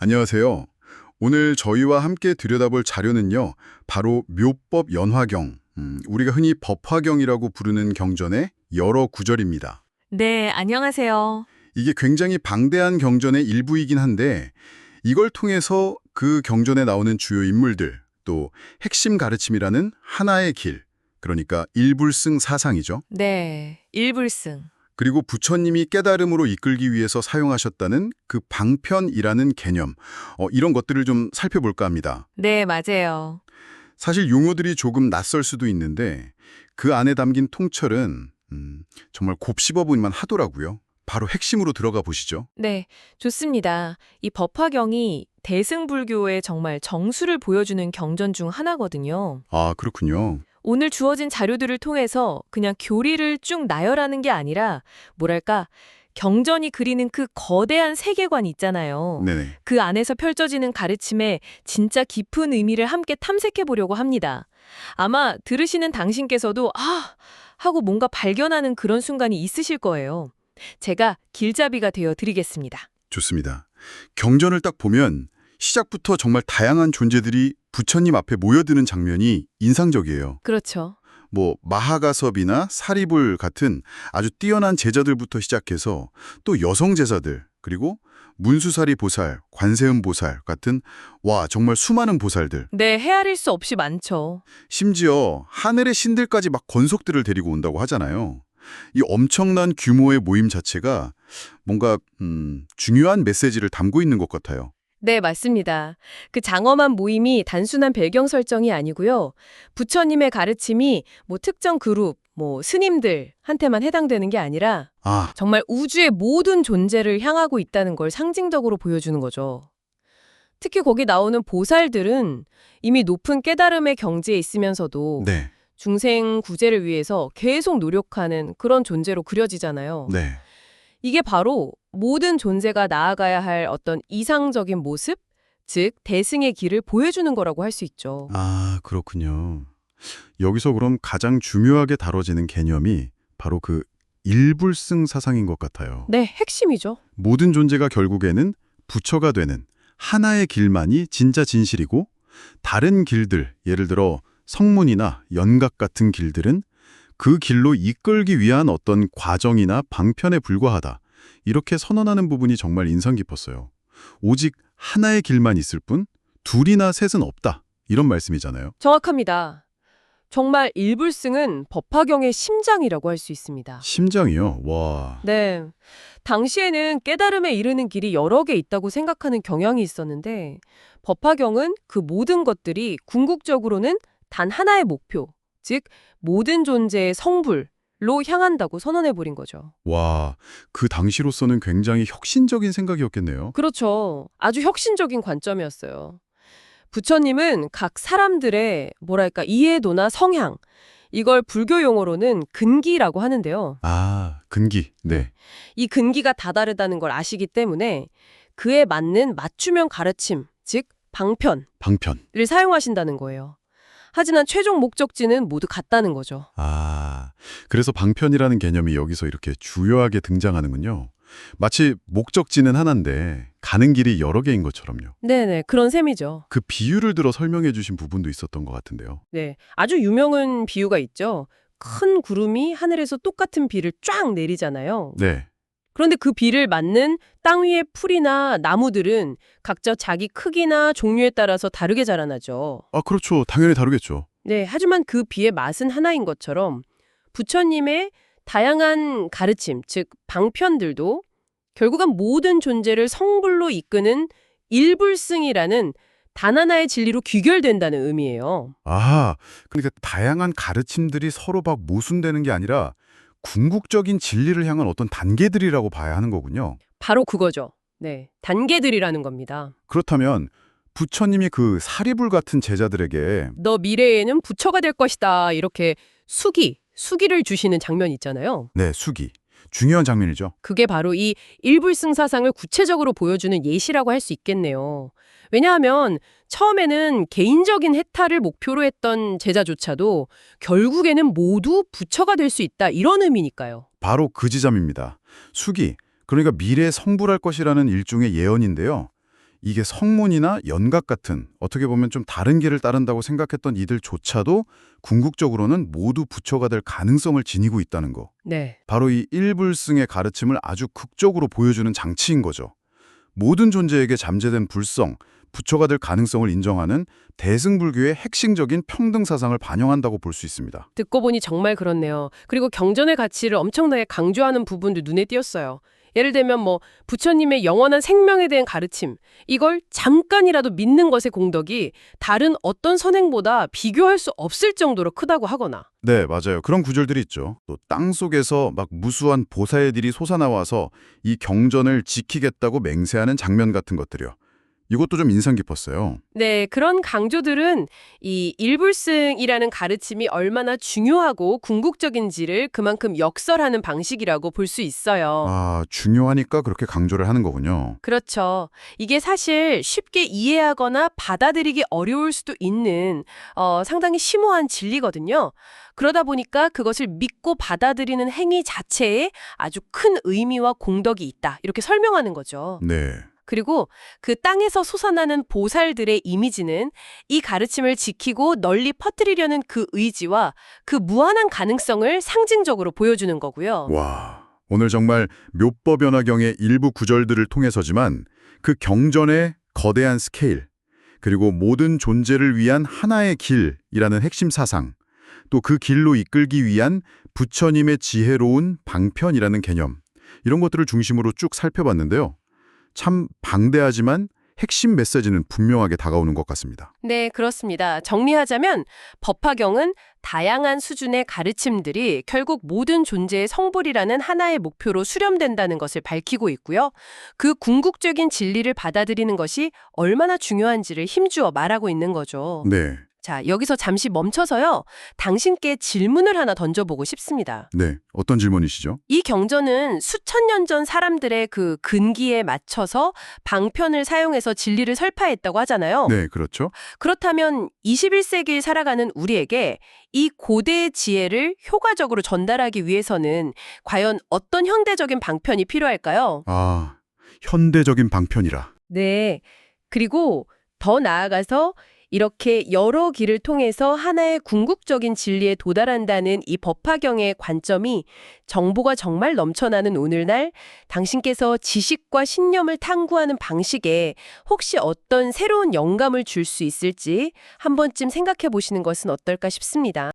안녕하세요. 오늘 저희와 함께 들여다볼 자료는요, 바로 묘법 연화경, 우리가 흔히 법화경이라고 부르는 경전의 여러 구절입니다. 네, 안녕하세요. 이게 굉장히 방대한 경전의 일부이긴 한데, 이걸 통해서 그 경전에 나오는 주요 인물들, 또 핵심 가르침이라는 하나의 길, 그러니까 일불승 사상이죠. 네, 일불승. 그리고 부처님이 깨달음으로 이끌기 위해서 사용하셨다는 그 방편이라는 개념, 이런 것들을 좀 살펴볼까 합니다. 네, 맞아요. 사실 용어들이 조금 낯설 수도 있는데 그 안에 담긴 통찰은 정말 곱씹어 보기만 하더라고요. 바로 핵심으로 들어가 보시죠. 네, 좋습니다. 이 법화경이 대승불교의 정말 정수를 보여주는 경전 중 하나거든요. 아, 그렇군요. 오늘 주어진 자료들을 통해서 그냥 교리를 쭉 나열하는 게 아니라 뭐랄까, 경전이 그리는 그 거대한 세계관 있잖아요. 네네. 그 안에서 펼쳐지는 가르침에 진짜 깊은 의미를 함께 탐색해 보려고 합니다. 아마 들으시는 당신께서도 하고 뭔가 발견하는 그런 순간이 있으실 거예요. 제가 길잡이가 되어 드리겠습니다. 좋습니다. 경전을 딱 보면 시작부터 정말 다양한 존재들이 부처님 앞에 모여드는 장면이 인상적이에요. 그렇죠. 뭐 마하가섭이나 사리불 같은 아주 뛰어난 제자들부터 시작해서 또 여성 제자들, 그리고 문수사리 보살, 관세음 보살 같은 정말 수많은 보살들, 네, 헤아릴 수 없이 많죠. 심지어 하늘의 신들까지 막 권속들을 데리고 온다고 하잖아요. 이 엄청난 규모의 모임 자체가 뭔가 중요한 메시지를 담고 있는 것 같아요. 네, 맞습니다. 그 장엄한 모임이 단순한 배경 설정이 아니고요. 부처님의 가르침이 뭐 특정 그룹, 뭐 스님들한테만 해당되는 게 아니라 아, 정말 우주의 모든 존재를 향하고 있다는 걸 상징적으로 보여주는 거죠. 특히 거기 나오는 보살들은 이미 높은 깨달음의 경지에 있으면서도 네, 중생 구제를 위해서 계속 노력하는 그런 존재로 그려지잖아요. 네. 이게 바로 모든 존재가 나아가야 할 어떤 이상적인 모습, 즉 대승의 길을 보여주는 거라고 할 수 있죠. 아, 그렇군요. 여기서 그럼 가장 중요하게 다뤄지는 개념이 바로 그 일불승 사상인 것 같아요. 네, 핵심이죠. 모든 존재가 결국에는 부처가 되는 하나의 길만이 진짜 진실이고 다른 길들, 예를 들어 성문이나 연각 같은 길들은 그 길로 이끌기 위한 어떤 과정이나 방편에 불과하다. 이렇게 선언하는 부분이 정말 인상 깊었어요. 오직 하나의 길만 있을 뿐 둘이나 셋은 없다. 이런 말씀이잖아요. 정확합니다. 정말 일불승은 법화경의 심장이라고 할 수 있습니다. 심장이요? 와. 네. 당시에는 깨달음에 이르는 길이 여러 개 있다고 생각하는 경향이 있었는데 법화경은 그 모든 것들이 궁극적으로는 단 하나의 목표, 즉 모든 존재의 성불로 향한다고 선언해버린 거죠. 와, 그 당시로서는 굉장히 혁신적인 생각이었겠네요. 그렇죠. 아주 혁신적인 관점이었어요. 부처님은 각 사람들의 뭐랄까 이해도나 성향, 이걸 불교 용어로는 근기라고 하는데요. 아, 근기. 네. 이 근기가 다 다르다는 걸 아시기 때문에 그에 맞는 맞춤형 가르침, 즉 방편을 방편. 사용하신다는 거예요. 하지만 최종 목적지는 모두 같다는 거죠. 아, 그래서 방편이라는 개념이 여기서 이렇게 주요하게 등장하는군요. 마치 목적지는 하나인데 가는 길이 여러 개인 것처럼요. 네네, 그런 셈이죠. 그 비유를 들어 설명해 주신 부분도 있었던 것 같은데요. 네, 아주 유명한 비유가 있죠. 큰 구름이 하늘에서 똑같은 비를 쫙 내리잖아요. 네. 그런데 그 비를 맞는 땅 위의 풀이나 나무들은 각자 자기 크기나 종류에 따라서 다르게 자라나죠. 아, 그렇죠. 당연히 다르겠죠. 네, 하지만 그 비의 맛은 하나인 것처럼 부처님의 다양한 가르침, 즉 방편들도 결국은 모든 존재를 성불로 이끄는 일불승이라는 단 하나의 진리로 귀결된다는 의미예요. 아, 그러니까 다양한 가르침들이 서로 막 모순되는 게 아니라 궁극적인 진리를 향한 어떤 단계들이라고 봐야 하는 거군요. 바로 그거죠. 네, 단계들이라는 겁니다. 그렇다면 부처님이 그 사리불 같은 제자들에게 너 미래에는 부처가 될 것이다. 이렇게 수기를 주시는 장면 있잖아요. 네, 수기. 중요한 장면이죠. 그게 바로 이 일불승 사상을 구체적으로 보여주는 예시라고 할 수 있겠네요. 왜냐하면 처음에는 개인적인 해탈을 목표로 했던 제자조차도 결국에는 모두 부처가 될 수 있다. 이런 의미니까요. 바로 그 지점입니다. 수기, 그러니까 미래에 성불할 것이라는 일종의 예언인데요. 이게 성문이나 연각 같은 어떻게 보면 좀 다른 길을 따른다고 생각했던 이들조차도 궁극적으로는 모두 부처가 될 가능성을 지니고 있다는 거. 네. 바로 이 일불승의 가르침을 아주 극적으로 보여주는 장치인 거죠. 모든 존재에게 잠재된 불성, 부처가 될 가능성을 인정하는 대승불교의 핵심적인 평등 사상을 반영한다고 볼 수 있습니다. 듣고 보니 정말 그렇네요. 그리고 경전의 가치를 엄청나게 강조하는 부분도 눈에 띄었어요. 예를 들면 부처님의 영원한 생명에 대한 가르침, 이걸 잠깐이라도 믿는 것의 공덕이 다른 어떤 선행보다 비교할 수 없을 정도로 크다고 하거나. 네, 맞아요. 그런 구절들이 있죠. 또 땅속에서 막 무수한 보살들이 솟아나와서 이 경전을 지키겠다고 맹세하는 장면 같은 것들이요. 이것도 좀 인상 깊었어요. 네, 그런 강조들은 이 일불승이라는 가르침이 얼마나 중요하고 궁극적인지를 그만큼 역설하는 방식이라고 볼 수 있어요. 아, 중요하니까 그렇게 강조를 하는 거군요. 그렇죠. 이게 사실 쉽게 이해하거나 받아들이기 어려울 수도 있는 상당히 심오한 진리거든요. 그러다 보니까 그것을 믿고 받아들이는 행위 자체에 아주 큰 의미와 공덕이 있다. 이렇게 설명하는 거죠. 네. 그리고 그 땅에서 솟아나는 보살들의 이미지는 이 가르침을 지키고 널리 퍼뜨리려는 그 의지와 그 무한한 가능성을 상징적으로 보여주는 거고요. 와, 오늘 정말 묘법연화경의 일부 구절들을 통해서지만 그 경전의 거대한 스케일, 그리고 모든 존재를 위한 하나의 길이라는 핵심 사상, 또 그 길로 이끌기 위한 부처님의 지혜로운 방편이라는 개념, 이런 것들을 중심으로 쭉 살펴봤는데요. 참 방대하지만 핵심 메시지는 분명하게 다가오는 것 같습니다. 네, 그렇습니다. 정리하자면 법화경은 다양한 수준의 가르침들이 결국 모든 존재의 성불이라는 하나의 목표로 수렴된다는 것을 밝히고 있고요. 그 궁극적인 진리를 받아들이는 것이 얼마나 중요한지를 힘주어 말하고 있는 거죠. 네, 자, 여기서 잠시 멈춰서요. 당신께 질문을 하나 던져보고 싶습니다. 네. 어떤 질문이시죠? 이 경전은 수천 년 전 사람들의 그 근기에 맞춰서 방편을 사용해서 진리를 설파했다고 하잖아요. 네, 그렇죠. 그렇다면 21세기를 살아가는 우리에게 이 고대의 지혜를 효과적으로 전달하기 위해서는 과연 어떤 현대적인 방편이 필요할까요? 아, 현대적인 방편이라. 네. 그리고 더 나아가서 이렇게 여러 길을 통해서 하나의 궁극적인 진리에 도달한다는 이 법화경의 관점이 정보가 정말 넘쳐나는 오늘날 당신께서 지식과 신념을 탐구하는 방식에 혹시 어떤 새로운 영감을 줄 수 있을지 한 번쯤 생각해 보시는 것은 어떨까 싶습니다.